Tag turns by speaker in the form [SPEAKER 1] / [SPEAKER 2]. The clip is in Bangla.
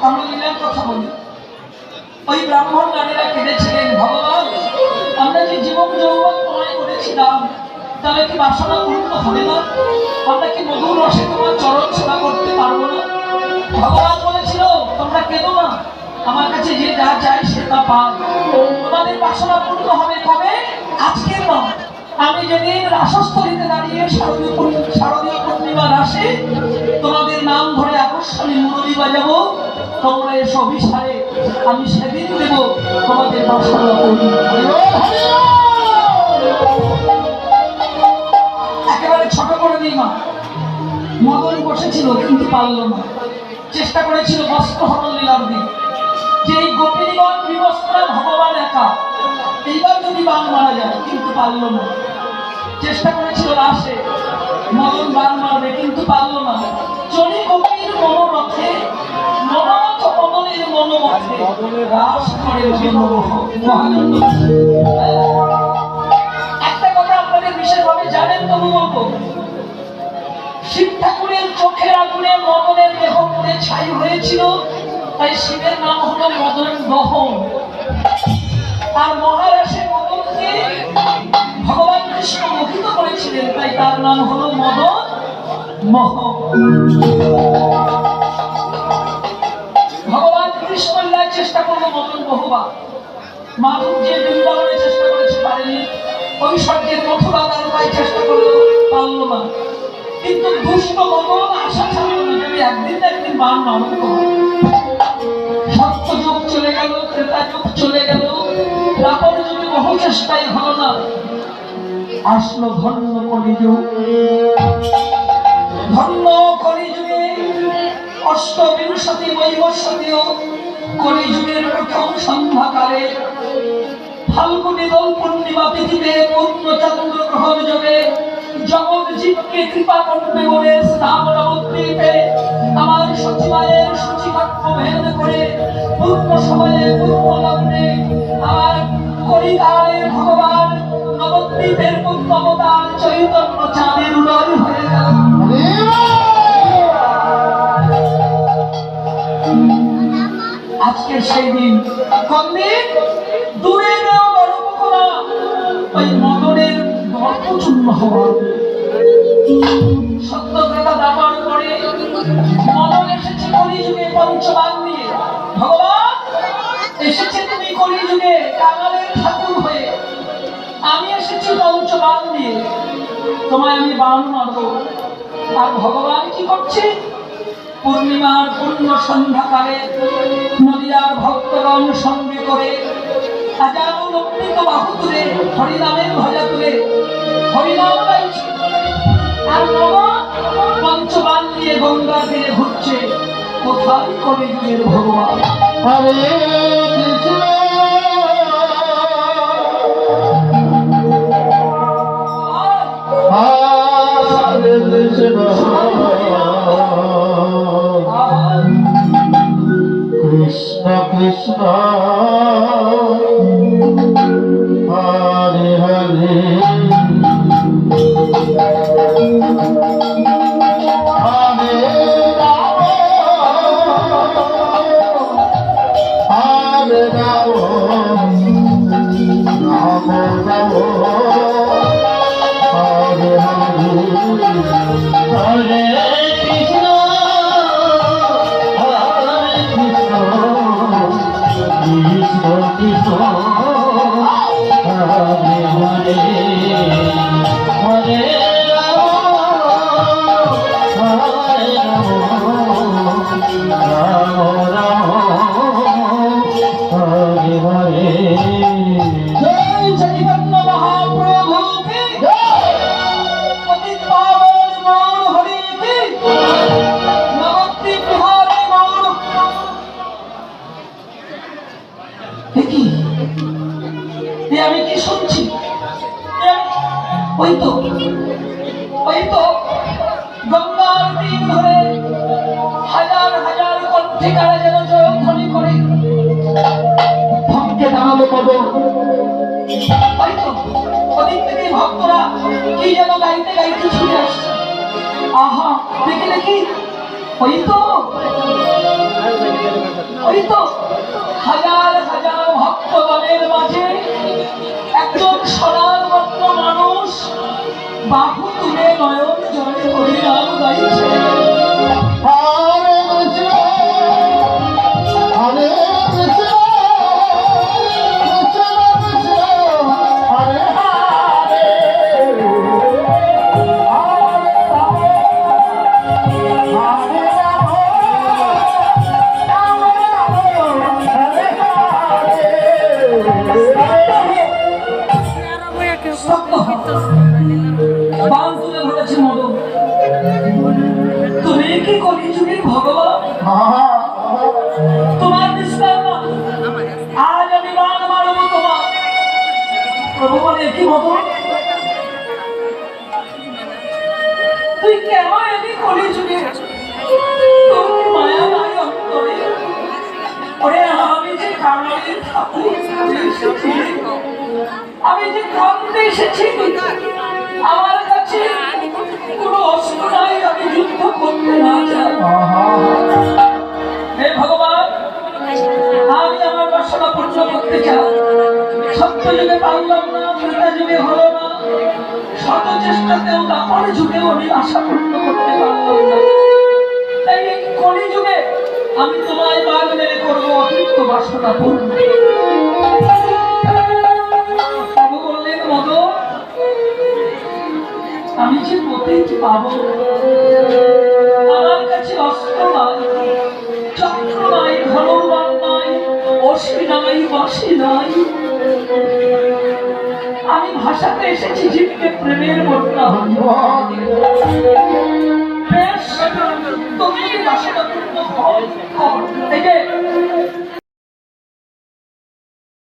[SPEAKER 1] আমরা লীলার কথা বলি। ওই ব্রাহ্মণ নারীরা কেঁদেছিলেন, ভগবান আমরা যে জীবন যৌবন তোমায় করেছিলাম তাহলে কি বাসনা পূর্ণ হবে না? আমরা কি মধুর রসে তোমার চরণ সেবা করতে পারবো না? ভগবান বলেছিল তোমরা কেঁদো না, আমার কাছে যে যা চাই সে তা পাও। তোমাদের বাসনা পূর্ণ হবে কবে? আজকের নয়, আমি যেদিন রাসস্থলীতে দাঁড়িয়ে শারদীয় পূর্ণিমা রাসে তোমাদের নাম ধরে আকর্ষণী মুরলী বাজাবো, তোমরা এসো অভিসারে, আমি সেদিন দেব তোমাদের বাসনা পূর্ণ। একেবারে ছোট করে দিই মা। মদন বসেছিল কিন্তু পারল না, চেষ্টা করেছিল বস্ত্র হরণ লীলার দিন, যে এই গোপিনীগণ বিবস্ত্রা ভগবান একা, এইবার যদি বান মারা যায়, কিন্তু পারল না। চেষ্টা করেছিল রাসে মদন বান মারবে, কিন্তু পারল না। চলি গোপীর মনোরথে মনোরথ মদনের মনোমথে রাস করে মহানন্দ। একটা কথা আপনাদের বিশেষভাবে জানেন তবু বলবো, শিব ঠাকুরের চোখের আগুনে মদনের দেহ পুড়ে ছাই হয়েছিল, তাই শিবের নাম হলো মদন দহন। আর মহারাশে মদনকে ভগবান কৃষ্ণ মোহিত করেছিলেন, তাই তার নাম হলো মদন মোহন। ভগবান কৃষ্ণ লীলায় চেষ্টা করলো মদন বহুবার, মাধুর্যের বৃন্দাবনে চেষ্টা করেছে, পারেনি। ঐশ্বর্যের মথুরা দ্বারকায় চেষ্টা করলো, পারল না। কিন্তু দুষ্ট মদন আশা ছাড়ল না, যদি একদিন না একদিন বান মারব। সত্য যুগ চলে গেল, ত্রেতা যুগ চলে গেল, দ্বাপর যুগে বহু চেষ্টাই হলো না। আসলো ধন্য কলিযুগ। ধন্য কলিযুগে অষ্টবিংশতি বৈবস্বতীয় কলিযুগের প্রথম সন্ধ্যাকালে ফাল্গুনী দোল পূর্ণিমা তিথিতে পূর্ণচন্দ্র গ্রহণ যোগে জগৎ জীবকে কৃপা করবে বলে স্নান নবদ্বীপে আমার সচিবায়ের সূচিবাক্য ভেদ করে পূর্ণ সময়ে পূর্ণ লগ্নে আমার কলিকালে ভগবান নবদ্বীপের পূর্ণ অবতার চৈতন্য চাঁদের উদয় হয়ে গেল। আজকের সেই দিন, কোন দিন? দূরে গেও গর্ব করা ওই মদনের দর্পচূর্ণ হওয়া। সত্যগ্রতা দাবার করে মদন এসেছে কলিযুগে পঞ্চবান নিয়ে। ভগবান এসেছে তুমি কলিযুগে কাঙালের ঠাকুর হয়ে, আমি এসেছি পঞ্চবান নিয়ে, তোমায় আমি বান মারব। আর ভগবান কি করছে? পূর্ণিমার পূর্ণ সন্ধ্যাকালে নদিয়ার ভক্তগণ সঙ্গে করে হাজারো লক্ষিত বাহু তুলে হরিনামের ধ্বজা তুলে হরিনাম গাইছে। আর পঞ্চবান নিয়ে গঙ্গা তীরে ঘুরছে। কোথায় কলিযুগের ভগবান? হরে কৃষ্ণ হরে কৃষ্ণ কৃষ্ণ কৃষ্ণ হরে হরে হরে রাম হরে রাম রাম রাম হরে হরে হরে কৃষ্ণ কৃষ্ণ কৃষ্ণ হরে হরে হরে রাম হরে রাম রাম রাম হরে হরে। জয় চৈতন্য মহাপ্রভু কি জয়, পতিত পাবন গৌর হরি কি নবদ্বীপ বিহারী গৌর। আমি কি শুনছি? ওই তো গঙ্গার তীর ধরে হাজার হাজার কণ্ঠিকারা যেন জয়ধ্বনি করে ভক্তকে দাঁড়ালো কদম। ওই তো ওদিক থেকে ভক্তরা কি যেন গাইতে গাইতে ছুটে আসছে। আহা দেখি দেখি, ওই তো ওই তো হাজার হাজার ভক্তগণের মাঝে একজন সনাতন মানুষ বাহু তুলে নয়ন জলে হরিনাম গাইছে। তুমি কি কলিযুগের ভগবান? তোমার বিস্তার না, আজ আমি বান মারব তোমার। প্রভু বলে কি মতো তুই কেন এলি কলিযুগে? তোর কি মায়া নাই অন্তরে? ওরে আমি যে কাঙালির ঠাকুর এসেছি, আমি যে কাঁদতে এসেছি, আমার কাছে কোনো অস্ত্র নাই, আমি যুদ্ধ করতে না চাই। হে ভগবান, আমি আমার বাসনা পূর্ণ করতে চাই। সত্য যুগে পারলাম না, ত্রেতা যুগে হলো না, শত চেষ্টাতেও দাপর যুগেও আমি আশা পূর্ণ করতে পারলাম না। তাই এই কলি যুগে আমি তোমায় বাগ মেরে করবো অতিরিক্ত বাসনা পূর্ণ। প্রভু বললেন মদন, আমি যে পথে পাবো, আমার কাছে অস্ত্র নাই, চক্র নাই, ধনুর্বাণ নাই, অশ্মি নাই, বাঁশি নাই। আমি ভাষাতে এসেছি জীবকে প্রেমের বন্যা। বেশ, তুমি বাসনা পূর্ণ কর। এই যে